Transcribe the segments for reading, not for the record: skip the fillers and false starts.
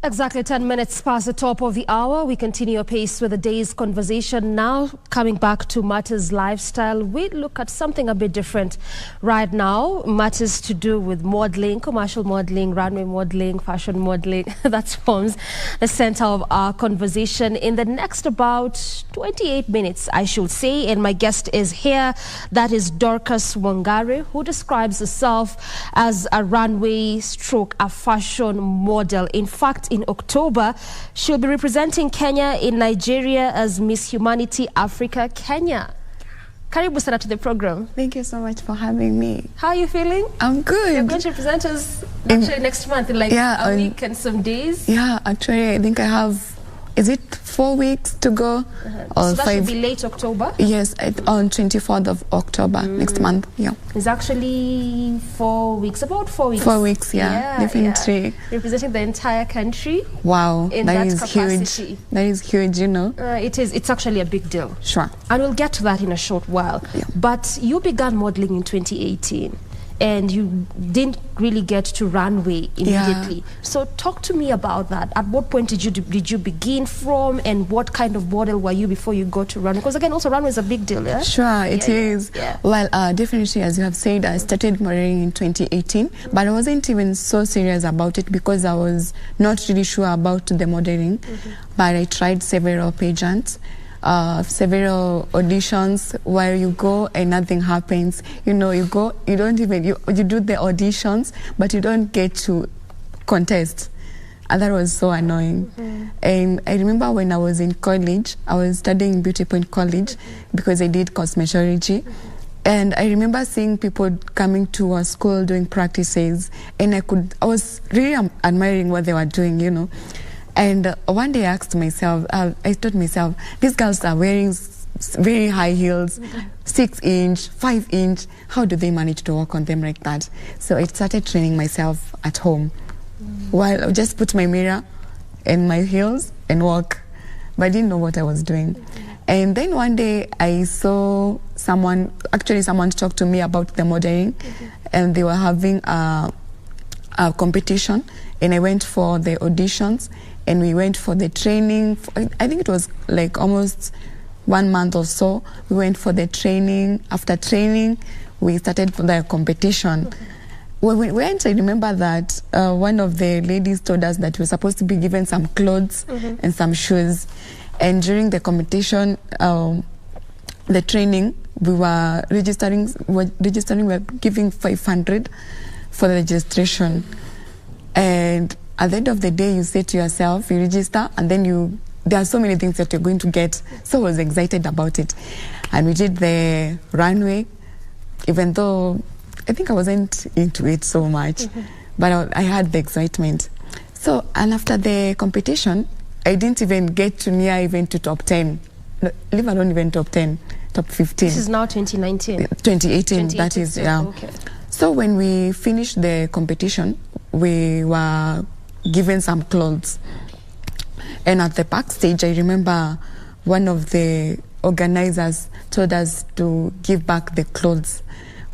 Exactly 10 minutes past the top of the hour. We continue apace with the day's conversation. Now, coming back to matters lifestyle, we look at something a bit different right now. Matters to do with modeling, commercial modeling, runway modeling, fashion modeling. That forms the center of our conversation in the next about 28 minutes, I should say. And my guest is here. That is Dorcas Wangari, who describes herself as a runway stroke, a fashion model. In fact, in October, she'll be representing Kenya in Nigeria as Miss Humanity Africa Kenya. Karibu sana to the program. Thank you so much for having me. How are you feeling? I'm good. You're going to represent us actually next month in like a week and some days. Yeah, actually, I think I have, is it 4 weeks to go? Or so that 5? should be late October? Yes, on 24th of October, next month, yeah. It's actually 4 weeks, about 4 weeks. 4 weeks, yeah, definitely. Yeah. Representing the entire country. Wow, in that is capacity. Huge. That is huge, you know. It is. It's actually a big deal. Sure. And we'll get to that in a short while. Yeah. But you began modeling in 2018. And you didn't really get to runway immediately. Yeah. So talk to me about that. At what point did you begin from, and what kind of model were you before you got to runway? Because again, also runway is a big deal, yeah? Sure, it is. Yeah. Well, definitely, as you have said, I started modeling in 2018, but I wasn't even so serious about it because I was not really sure about the modeling. But I tried several pageants. Several auditions where you go and nothing happens. You know, you go, you don't even, you do the auditions, but you don't get to contest. And that was so annoying. And I remember when I was in college, I was studying Beauty Point College because I did cosmetology. And I remember seeing people coming to our school doing practices, and I was really admiring what they were doing, you know. And one day I asked myself, I told myself, these girls are wearing very high heels, 6-inch, 5-inch. How do they manage to walk on them like that? So I started training myself at home. While I just put my mirror and my heels and walk. But I didn't know what I was doing. And then one day I saw someone talked to me about the modeling, and they were having a competition, and I went for the auditions. And we went for the training. I think it was like almost 1 month or so. We went for the training. After training, we started for the competition. When we went, I remember that one of the ladies told us that we were supposed to be given some clothes and some shoes. And during the competition, the training, we were registering, we were giving 500 for the registration. And at the end of the day, you say to yourself, you register, and then there are so many things that you're going to get. So I was excited about it. And we did the runway, even though I think I wasn't into it so much, but I had the excitement. So, and after the competition, I didn't even get to near even to top 10, leave alone even top 10, top 15. This is now 2019? 2018, that is, yeah. Okay. So when we finished the competition, we were given some clothes, and at the backstage I remember one of the organizers told us to give back the clothes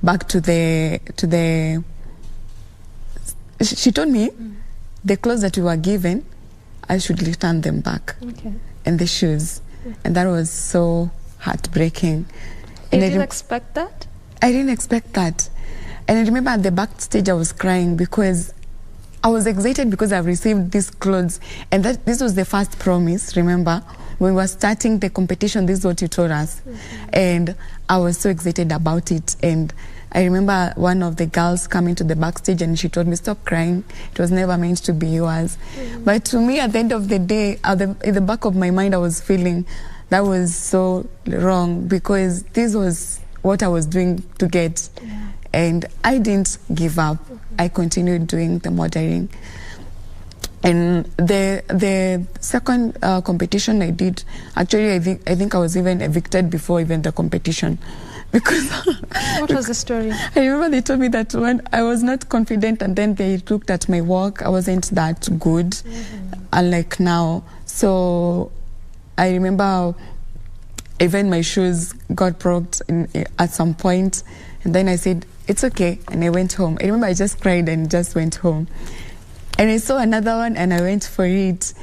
back to the she told me the clothes that we were given, I should return them back. And the shoes. And that was so heartbreaking. And you didn't expect that? I didn't expect that. And I remember at the backstage I was crying because I was excited because I've received these clothes. And this was the first promise, remember? When we were starting the competition, this is what you told us. And I was so excited about it. And I remember one of the girls coming to the backstage and she told me, stop crying. It was never meant to be yours. But to me, at the end of the day, in the back of my mind, I was feeling that was so wrong because this was what I was doing to get. And I didn't give up. I continued doing the modeling. And the second competition I did, actually I think I was even evicted before even the competition. Because what was the story? I remember they told me that when I was not confident, and then they looked at my work, I wasn't that good, unlike now. So I remember even my shoes got broke at some point, and then I said, it's okay, and I went home. I remember I just cried and just went home. And I saw another one and I went for it.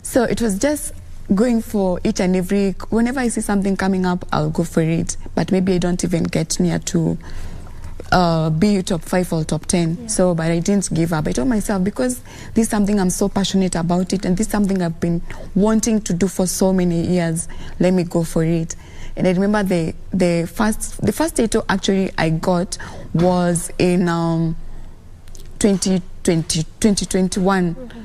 So it was just going for each and every, whenever I see something coming up, I'll go for it. But maybe I don't even get near to be top 5 or top 10. Yeah. So, but I didn't give up. I told myself, because this is something I'm so passionate about it, and this is something I've been wanting to do for so many years, let me go for it. And I remember the first title actually I got was in 2021. Mm-hmm.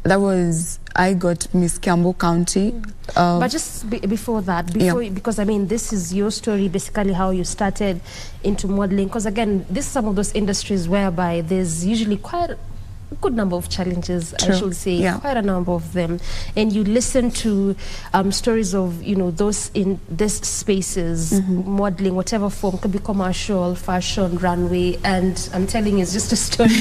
That was, I got Miss Kiambu County. But just before that, because I mean, this is your story, basically how you started into modeling. Because again, this is some of those industries whereby there's usually quite a good number of challenges. True. I should say, quite a number of them. And you listen to stories of, you know, those in these spaces, modeling, whatever form, could be commercial, fashion, runway, and I'm telling you, it's just a story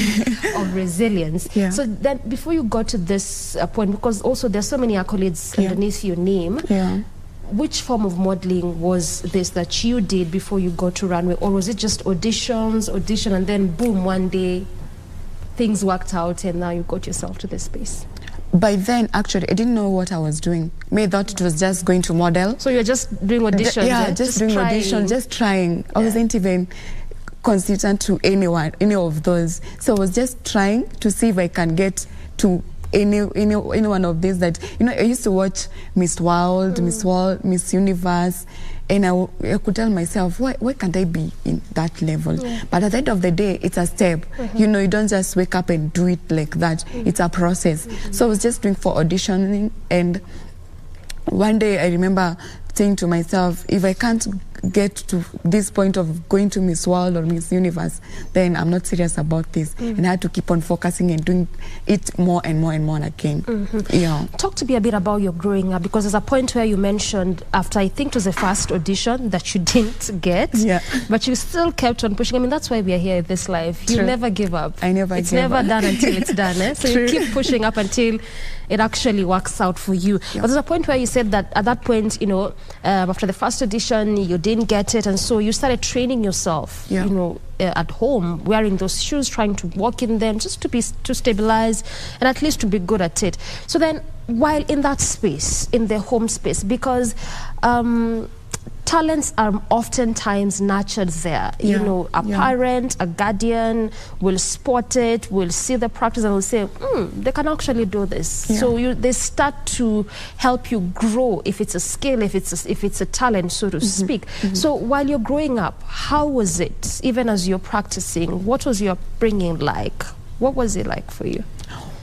of resilience. Yeah. So then, before you got to this point, because also there's so many accolades underneath your name. Yeah. Which form of modeling was this that you did before you got to runway, or was it just audition, and then boom, one day things worked out and now you got yourself to this space? By then, actually, I didn't know what I was doing. I thought it was just going to model. So you're just doing auditions? Just doing auditions, just trying. I wasn't even consistent to any of those. So I was just trying to see if I can get to any one of these that, you know, I used to watch Miss World, Miss Universe, and I could tell myself, why can't I be in that level? Yeah. But at the end of the day, it's a step. You know, you don't just wake up and do it like that. It's a process. So I was just doing for auditioning, and one day I remember saying to myself, if I can't get to this point of going to Miss World or Miss Universe, then I'm not serious about this. And I had to keep on focusing and doing it more and more and more again. Yeah. Talk to me a bit about your growing up, because there's a point where you mentioned after, I think it was the first audition, that you didn't get, but you still kept on pushing. I mean, that's why we are here in this life. You never give up. I never give up. It's never done until it's done. Eh? So you keep pushing up until it actually works out for you. But there's a point where you said that at that point, you know, after the first audition, you didn't get it, and so you started training yourself, you know, at home, wearing those shoes, trying to walk in them, just to stabilize and at least to be good at it. So then, while in that space, in the home space, because talents are oftentimes nurtured there. You know, a parent, a guardian will spot it, will see the practice, and will say, they can actually do this. So they start to help you grow, if it's a skill, if it's a talent, so to speak. So while you're growing up, how was it, even as you're practicing? What was your upbringing like? What was it like for you?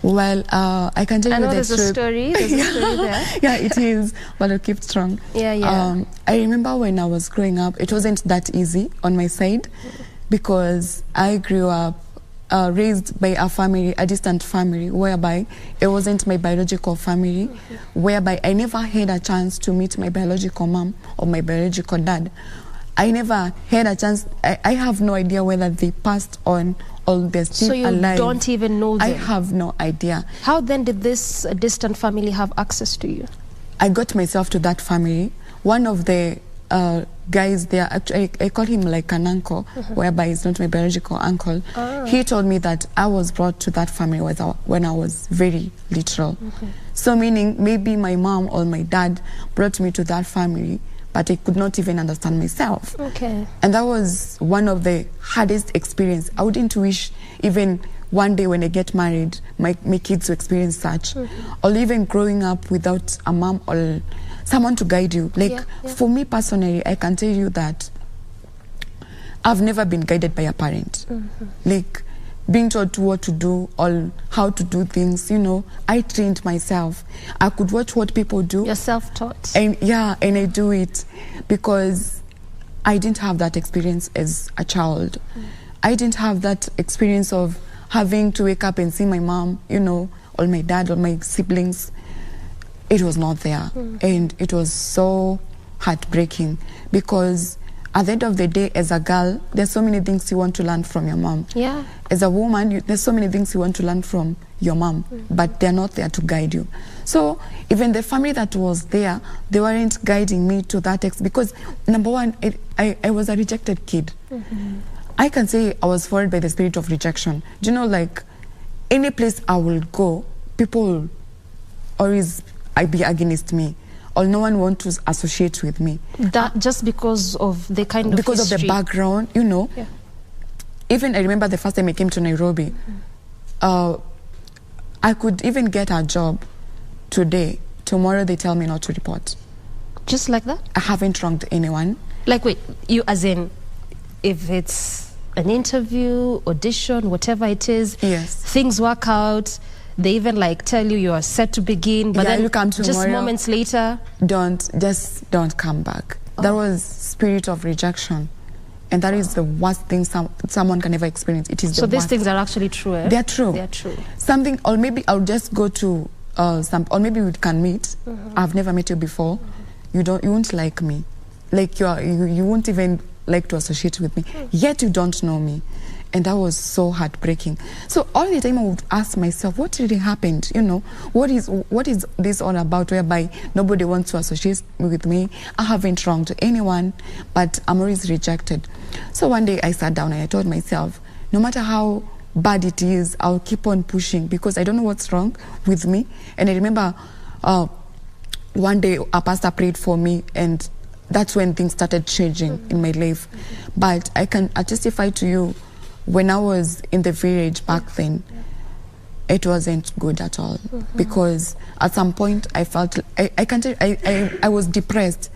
Well, I can tell you that there's a story. There's a story there. Yeah, it is, but I'll keep strong. I remember when I was growing up, it wasn't that easy on my side, because I grew up raised by a distant family, whereby it wasn't my biological family, whereby I never had a chance to meet my biological mom or my biological dad. I never had a chance. I have no idea whether they passed on or they're still alive. So you don't even know them? I have no idea. How then did this distant family have access to you? I got myself to that family. One of the guys there, actually, I call him like an uncle, whereby he's not my biological uncle. He told me that I was brought to that family when I was very little. So meaning maybe my mom or my dad brought me to that family, but I could not even understand myself. And that was one of the hardest experience. I wouldn't wish even one day when I get married, my kids to experience such. Or even growing up without a mom or someone to guide you. Like, for me personally, I can tell you that I've never been guided by a parent. Like, being told what to do or how to do things, you know, I trained myself. I could watch what people do. You're self-taught. And and I do it because I didn't have that experience as a child. I didn't have that experience of having to wake up and see my mom, you know, or my dad or my siblings. It was not there. And it was so heartbreaking, because at the end of the day, as a girl, there's so many things you want to learn from your mom. As a woman, there's so many things you want to learn from your mom, but they're not there to guide you. So even the family that was there, they weren't guiding me to that because, number one, I was a rejected kid. I can say I was followed by the spirit of rejection. Do you know, like, any place I will go, people will always be against me, or no one want to associate with me. That just because of the kind of because history. of the background, you know. Yeah. Even I remember the first time I came to Nairobi, I could even get a job today. Tomorrow they tell me not to report. Just like that? I haven't wronged anyone. Like, wait, you as in, if it's an interview, audition, whatever it is, Yes. things work out, they even like tell you are set to begin, but then you come just tomorrow, moments later, don't come back. That was spirit of rejection, and that is the worst thing someone can ever experience. It is so the these worst. things are actually true, eh? They are true. They are true. Something, or maybe I'll just go to or maybe we can meet. I've never met you before. You won't like me, like you won't even like to associate with me. Yet you don't know me. And that was so heartbreaking. So all the time I would ask myself, what really happened? You know, what is this all about, whereby nobody wants to associate with me? I haven't wronged anyone, but I'm always rejected. So one day I sat down and I told myself, no matter how bad it is, I'll keep on pushing, because I don't know what's wrong with me. And I remember one day a pastor prayed for me, and that's when things started changing in my life. But I testify to you, when I was in the village back then, it wasn't good at all. Because at some point I felt, I was depressed.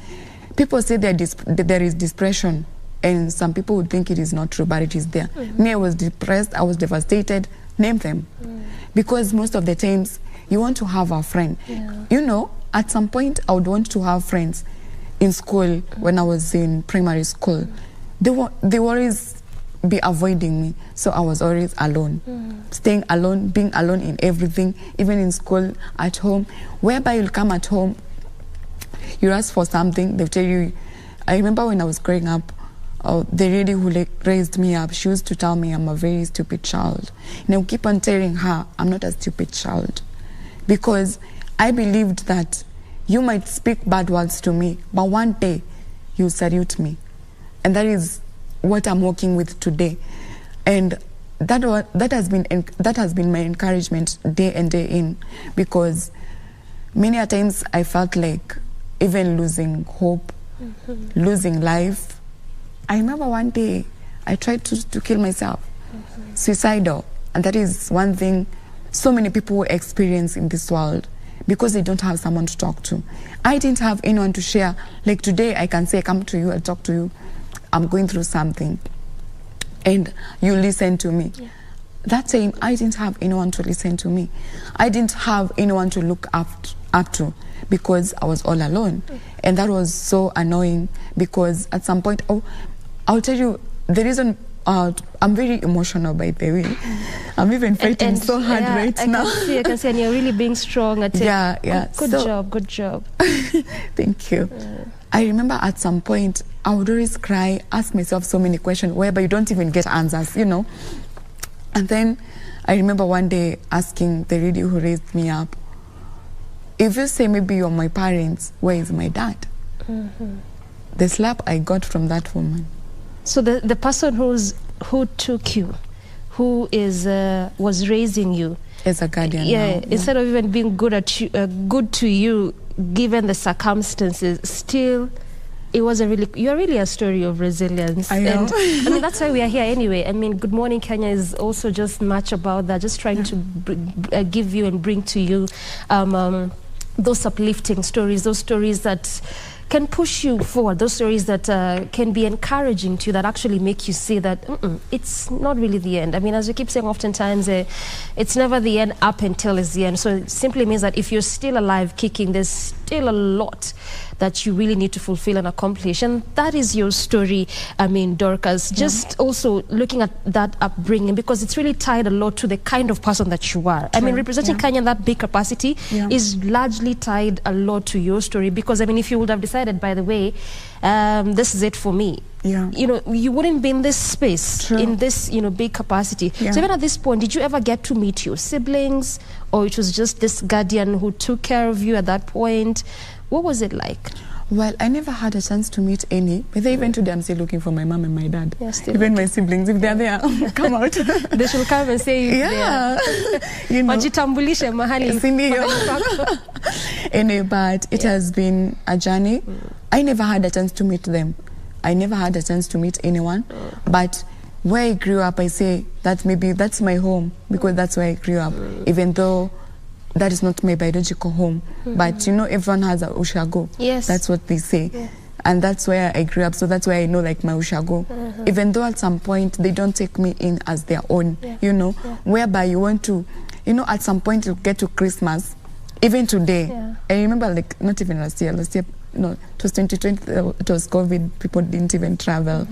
People say there is depression, and some people would think it is not true, but it is there. Me, I was depressed, I was devastated, name them. Because most of the times, you want to have a friend. You know, at some point I would want to have friends. In school, when I was in primary school, they were always be avoiding me, so I was always alone, staying alone, being alone in everything, even in school, at home. Whereby you'll come at home, you ask for something, they'll tell you. I remember when I was growing up, the lady who raised me up, she used to tell me I'm a very stupid child, and I would keep on telling her I'm not a stupid child, because I believed that you might speak bad words to me, but one day you salute me, and that is what I'm working with today. And that has been my encouragement day and day in, because many a times I felt like even losing hope, losing life. I remember one day I tried to kill myself, suicidal, and that is one thing so many people experience in this world, because they don't have someone to talk to. I didn't have anyone to share. Like today I can say, come to you, I'll talk to you, I'm going through something, and you listen to me. That time, I didn't have anyone to listen to me. I didn't have anyone to look up to, because I was all alone. And that was so annoying, because at some point, I'll tell you, the reason, I'm very emotional, by the way. I'm even fighting so hard right now. I can see, and you're really being strong at it. Yeah. Good job. Thank you. I remember at some point, I would always cry, ask myself so many questions, whereby you don't even get answers, you know. And then I remember one day asking the lady who raised me up, if you say maybe you're my parents, where is my dad? The slap I got from that woman. So the person who took you, who was raising you as a guardian, now, instead of even being good to you, given the circumstances, still you're really a story of resilience. I know. And I mean, that's why we are here anyway. I mean, Good Morning Kenya is also just much about that, just trying to give you and bring to you those uplifting stories, those stories that can push you forward, those stories that can be encouraging to you, that actually make you see that it's not really the end. I mean, as we keep saying oftentimes, it's never the end up until it's the end. So it simply means that if you're still alive, kicking, there's still a lot that you really need to fulfill and accomplish. And that is your story, I mean, Dorcas. Just also looking at that upbringing, because it's really tied a lot to the kind of person that you are. I mean, representing Kenya in that big capacity is largely tied a lot to your story, because, I mean, if you would have decided, by the way, this is it for me, you know, you wouldn't be in this space, in this, you know, big capacity. So even at this point, did you ever get to meet your siblings, or it was just this guardian who took care of you at that point? What was it like? Well, I never had a chance to meet any. But even today, I'm still looking for my mom and my dad. Even my siblings, if they're there, come out. They should come and say, yeah. You know. Wajitambulishe mahali. Anyway, but it has been a journey. I never had a chance to meet them. I never had a chance to meet anyone. But where I grew up, I say that maybe that's my home because that's where I grew up, even though that is not my biological home. But, you know, everyone has a ushago. Yes. That's what they say. Yeah. And that's where I grew up. So that's where I know, like, my ushago. Even though at some point they don't take me in as their own, you know, whereby you want to, you know, at some point you get to Christmas, even today. I remember, like, not even last year, no, it was 2020, it was COVID, people didn't even travel.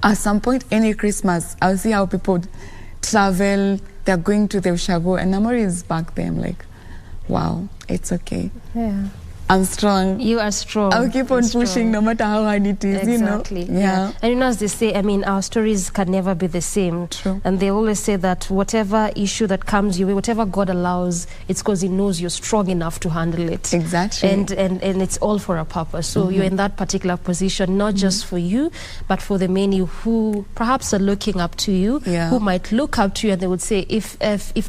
At some point, any Christmas, I'll see how people travel, they're going to the ushago, and I'm always back there. I'm like, wow, it's okay. Yeah. I'm strong. You are strong. I'll keep on pushing no matter how hard it is, exactly. You know? Yeah. And you know, as they say, I mean, our stories can never be the same. True. And they always say that whatever issue that comes your way, whatever God allows, it's because he knows you're strong enough to handle it. Exactly. And it's all for a purpose. So you're in that particular position, not just for you, but for the many who perhaps are looking up to you, who might look up to you and they would say, if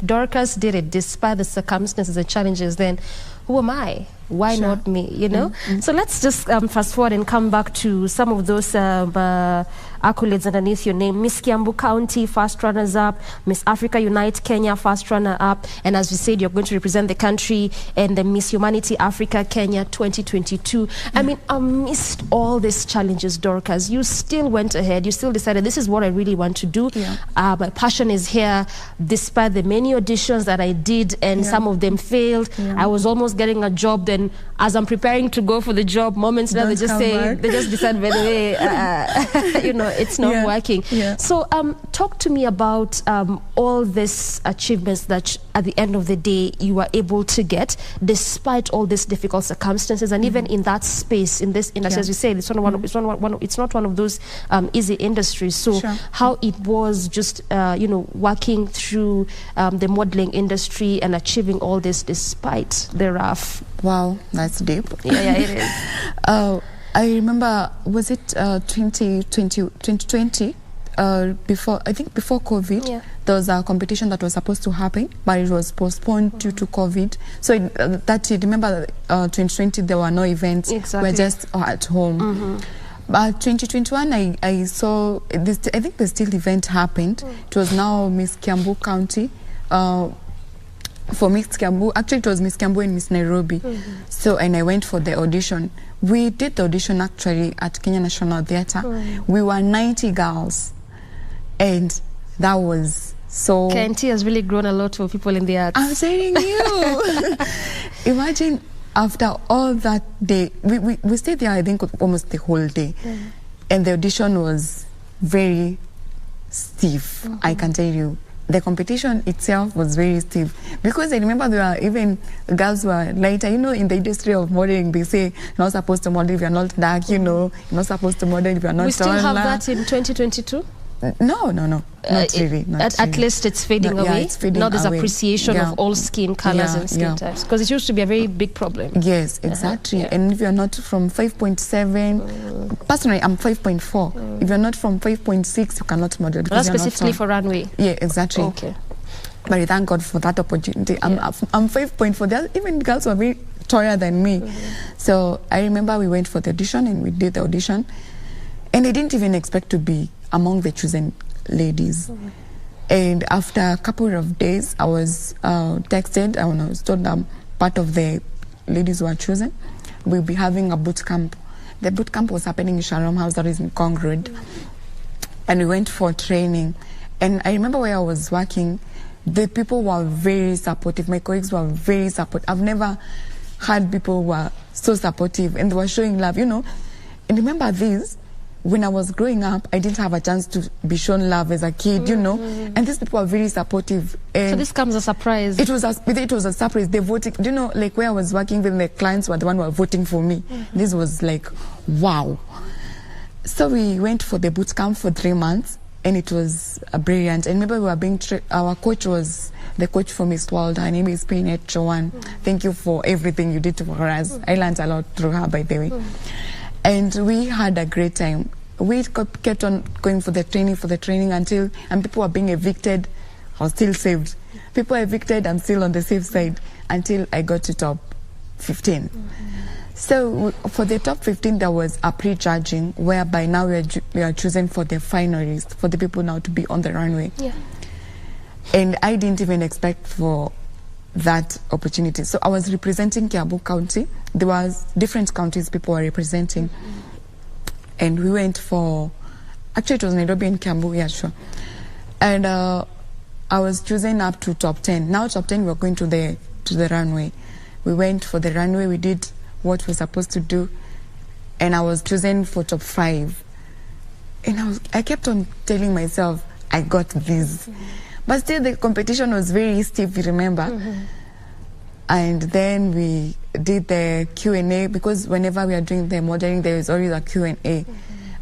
Dorcas did it, despite the circumstances and challenges, then who am I? Why not me, you know? So let's just fast forward and come back to some of those accolades underneath your name. Miss Kiambu County, first runners-up. Miss Africa Unite Kenya, first runner-up. And as we said, you're going to represent the country in the Miss Humanity Africa Kenya 2022. I mean, amidst all these challenges, Dorcas, you still went ahead. You still decided, this is what I really want to do. My passion is here. Despite the many auditions that I did, and some of them failed, I was almost getting a job. Then as I'm preparing to go for the job, moments now they just say, they just decide, by the way, you know, it's not working. So talk to me about all these achievements that at the end of the day you were able to get despite all these difficult circumstances, and even in that space, in this industry, as you said, it's not one of those easy industries. So how it was just you know, working through the modeling industry and achieving all this despite the rough. Wow, that's deep. Yeah, it is. I remember, was it 2020? Before COVID, there was a competition that was supposed to happen, but it was postponed due to COVID. So that year, remember, 2020 there were no events. Exactly. We're just at home. But 2021, I saw this. I think the still event happened. It was now Miss Kiambu County. For Miss Kiambu, actually it was Miss Kiambu and Miss Nairobi. So, and I went for the audition. We did the audition actually at Kenya National Theatre. We were 90 girls, and that was so... KNT has really grown a lot for people in the arts. I'm telling you. Imagine after all that day, we stayed there, I think, almost the whole day. And the audition was very stiff, I can tell you. The competition itself was very stiff, because I remember there were even girls who were lighter. You know, in the industry of modeling, they say you're not supposed to model if you're not dark, you know, you're not supposed to model if you're not tall. We still have that in 2022? No, not really. At least it's fading away. Yeah, it's fading now there's away. Appreciation of all skin colors and skin types, because it used to be a very big problem. Yes, exactly. And if you're not from 5.7, personally I'm 5.4. If you're not from 5.6, you cannot model. That's specifically for runway. Yeah, exactly. Okay. But I thank God for that opportunity. I'm 5.4. There are even girls who are very taller than me. So I remember we went for the audition and we did the audition, and I didn't even expect to be among the chosen ladies. And after a couple of days, I was texted, I was told I'm part of the ladies who are chosen. We'll be having a boot camp. The boot camp was happening in Shalom House, that is in Congrod. And we went for training. And I remember where I was working, the people were very supportive. My colleagues were very supportive. I've never had people who were so supportive, and they were showing love, you know. And remember this, when I was growing up, I didn't have a chance to be shown love as a kid, you know. And these people were very supportive. And so this comes as a surprise. It was a surprise. They voted, you know, like where I was working with, the clients were the one who were voting for me. This was like, wow. So we went for the boot camp for 3 months, and it was brilliant. And remember, we were being our coach was the coach for Miss World. Her name is Pinet Joanne. Thank you for everything you did for us. I learned a lot through her, by the way. And we had a great time. We kept on going for the training until, and people were being evicted, I was still saved. People are evicted, I'm still on the safe side until I got to top 15. So for the top 15, there was a pre-judging, whereby now we are choosing for the finalists, for the people now to be on the runway. Yeah. And I didn't even expect for that opportunity. So I was representing Kiambu County. There was different counties people were representing. And we went for, actually it was Nairobi and Kiambu, yeah, sure. And I was chosen up to top 10. Now top 10, we were going to the runway. We went for the runway, we did what we're supposed to do, and I was chosen for top 5. And I kept on telling myself, I got this. But still the competition was very stiff, you remember? And then we did the Q&A, because whenever we are doing the modeling, there is always a Q&A.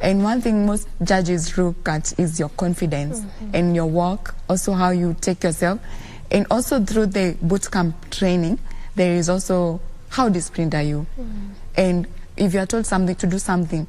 And one thing most judges look at is your confidence and your work, also how you take yourself. And also through the bootcamp training, there is also how disciplined are you? And if you are told something to do something,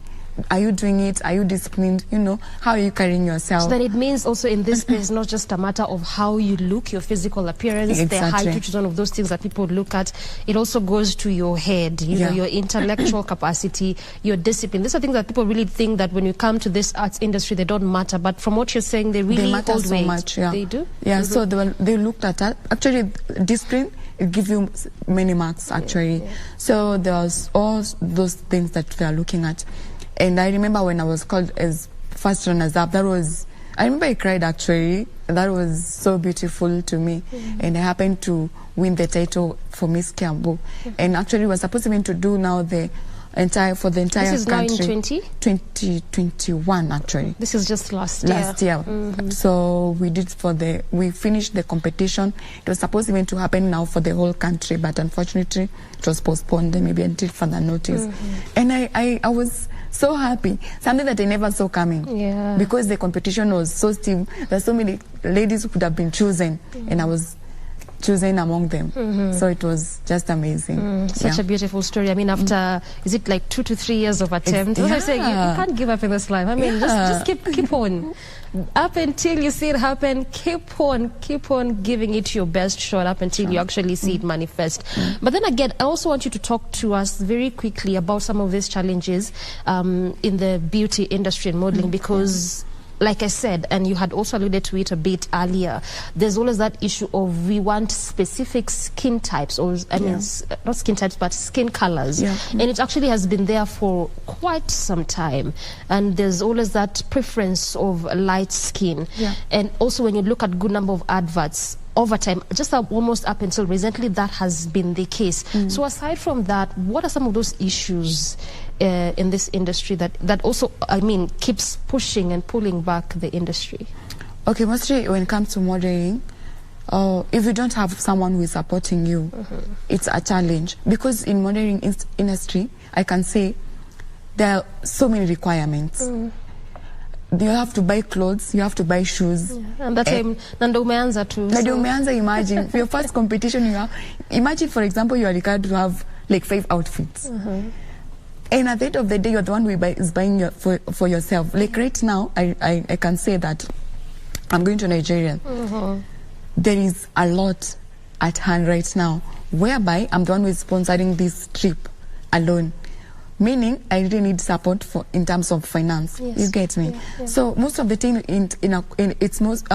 are you doing it? Are you disciplined? You know, how are you carrying yourself? So that it means also in this place, not just a matter of how you look, your physical appearance, the height, which is one of those things that people look at. It also goes to your head, you know, your intellectual capacity, your discipline. These are things that people really think that when you come to this arts industry, they don't matter. But from what you're saying, they really matter hold so weight. much. Yeah. They do? Yeah, so they looked at that. Actually, discipline, it gives you many marks, actually. So there was all those things that they are looking at. And I remember when I was called as first runners-up, I remember I cried, actually. That was so beautiful to me. And I happened to win the title for Miss Kiambu. And actually, we're supposed even to do now for the entire country. This is now in 2021, actually. This is just last year. Last year. So we finished the competition. It was supposed even to happen now for the whole country, but unfortunately, it was postponed maybe until further notice. And I was so happy, something that I never saw coming, because the competition was so stiff. There's so many ladies who could have been chosen, and I was chosen among them. So it was just amazing. Such a beautiful story. I mean, after is it like 2 to 3 years of attempt? As I say, you can't give up in this life. I mean, just keep on. Up until you see it happen, keep on giving it your best shot up until you actually see it manifest. But then again, I also want you to talk to us very quickly about some of these challenges in the beauty industry and modeling, because like I said, and you had also alluded to it a bit earlier, there's always that issue of we want specific skin types, or I mean, not skin types, but skin colors. And it actually has been there for quite some time. And there's always that preference of light skin. And also when you look at good number of adverts, over time, just almost up until recently, that has been the case. So aside from that, what are some of those issues in this industry that also, I mean, keeps pushing and pulling back the industry? Okay, mostly when it comes to modeling, if you don't have someone who is supporting you, it's a challenge. Because in modeling industry, I can say there are so many requirements. You have to buy clothes, you have to buy shoes. And that time, nando umeanza too. Nando umeanza, imagine. For your first competition, imagine, for example, you are required to have like 5 outfits. And at the end of the day, you're the one who is buying for yourself. Like right now, I can say that I'm going to Nigeria. There is a lot at hand right now, whereby I'm the one who is sponsoring this trip alone. Meaning, I really need support in terms of finance. You get me? So most of the time, it's most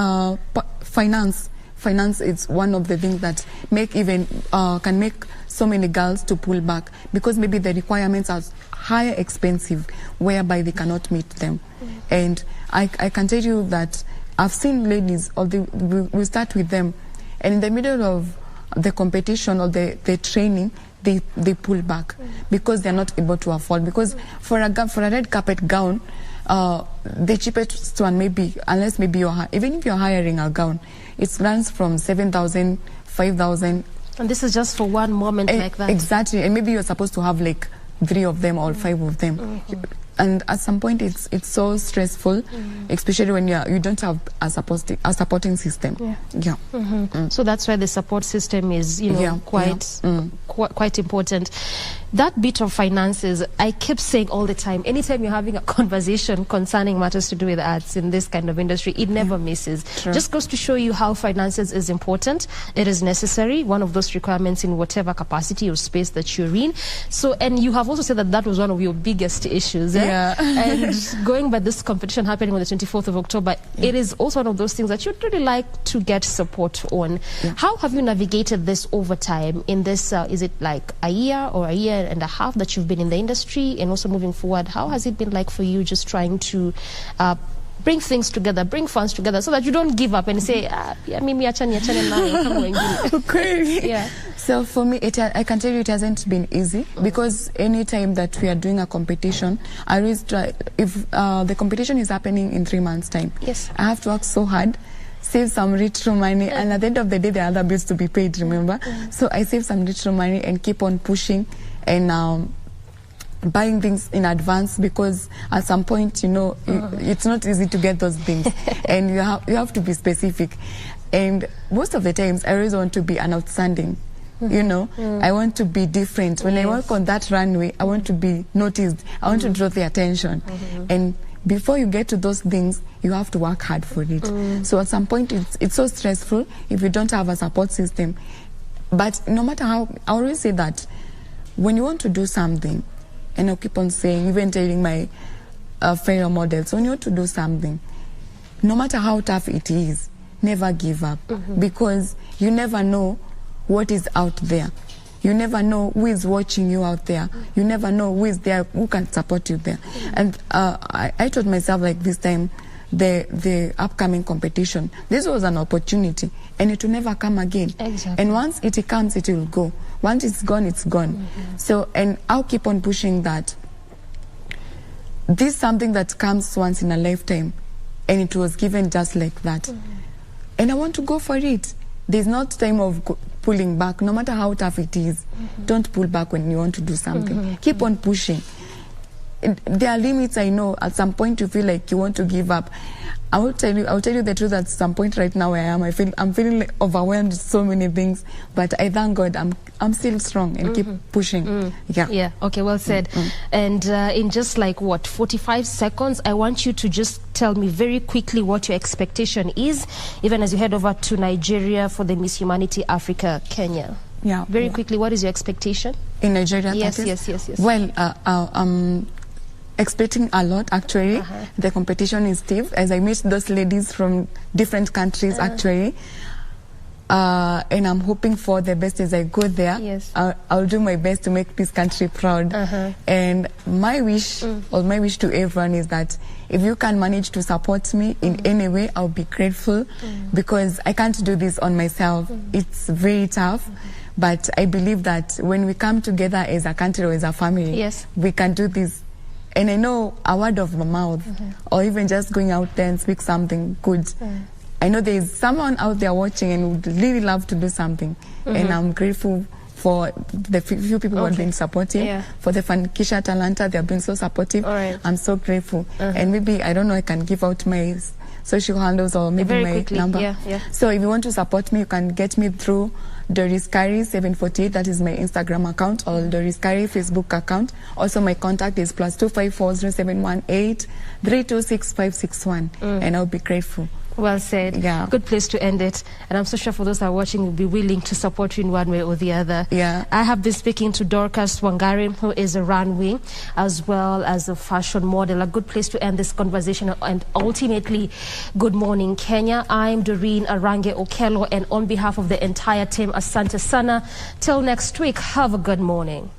finance. Finance is one of the things that can make so many girls to pull back, because maybe the requirements are higher expensive, whereby they cannot meet them. And I can tell you that I've seen ladies, we start with them, and in the middle of the competition or the training, they pull back because they're not able to afford. Because for a red carpet gown, the cheapest one maybe, unless maybe even if you're hiring a gown, it runs from 7,000, 5,000. And this is just for one moment like that. Exactly, and maybe you're supposed to have like 3 of them or 5 of them. And at some point, it's so stressful, especially when you don't have a supporting system. So that's why the support system is, quite important. That bit of finances, I keep saying all the time, anytime you're having a conversation concerning matters to do with arts in this kind of industry, it never misses. True. Just goes to show you how finances is important. It is necessary, one of those requirements in whatever capacity or space that you're in. So, and you have also said that was one of your biggest issues. And going by this competition happening on the 24th of October, it is also one of those things that you'd really like to get support on. How have you navigated this over time in this, is it like a year or a year and a half that you've been in the industry, and also moving forward, how has it been like for you just trying to bring things together, bring funds together, so that you don't give up and say, So for me, I can tell you it hasn't been easy, because any time that we are doing a competition, I always try, if the competition is happening in 3 months' time, I have to work so hard, save some retro money, and at the end of the day, there are other bills to be paid, remember? So I save some retro money and keep on pushing and buying things in advance, because at some point, it's not easy to get those things, and you have to be specific. And most of the times, I always want to be an outstanding. I want to be different. When I work on that runway, I want to be noticed. I want to draw the attention. And before you get to those things, you have to work hard for it. So at some point, it's so stressful if you don't have a support system. But no matter how, I always say that when you want to do something, and I keep on saying, even telling my fellow models, when you want to do something, no matter how tough it is, never give up, because you never know what is out there. You never know who is watching you out there. You never know who is there, who can support you there. And I told myself, like, this time, the upcoming competition, this was an opportunity, and it will never come again. And once it comes, it will go. Once it's gone, it's gone. So, and I'll keep on pushing that. This is something that comes once in a lifetime, and it was given just like that. And I want to go for it. There's not time of pulling back, no matter how tough it is. Don't pull back when you want to do something. Keep on pushing. There are limits, I know. At some point you feel like you want to give up. I'll tell you the truth. At some point right now where I'm feeling like overwhelmed with so many things, but I thank God I'm still strong and keep pushing. Okay, well said. And in just like 45 seconds, I want you to just tell me very quickly what your expectation is, even as you head over to Nigeria for the Miss Humanity Africa Kenya. Very quickly, what is your expectation in Nigeria? Yes. Well, I'm expecting a lot, actually. The competition is stiff, as I meet those ladies from different countries, actually. And I'm hoping for the best as I go there. I'll do my best to make this country proud. And my wish, or my wish to everyone, is that if you can manage to support me in any way, I'll be grateful, because I can't do this on myself. It's very tough. But I believe that when we come together as a country or as a family, we can do this. And I know a word of mouth, or even just going out there and speak something good. I know there is someone out there watching and would really love to do something. And I'm grateful for the few people who have been supportive. For the Fanikisha Talanta, they have been so supportive. I'm so grateful. And maybe, I don't know, I can give out my social handles or maybe my number. So if you want to support me, you can get me through Doris Carey 748, that is my Instagram account, or Doris Carey Facebook account. Also my contact is +254 0718 326 561, and I'll be grateful. Well said. Good place to end it. And I'm so sure for those that are watching will be willing to support you in one way or the other. I have been speaking to Dorcas Wangari, who is a runway as well as a fashion model. A good place to end this conversation, and ultimately, good morning, Kenya. I'm Doreen Arange Okello, and on behalf of the entire team, asante sana. Till next week, have a good morning.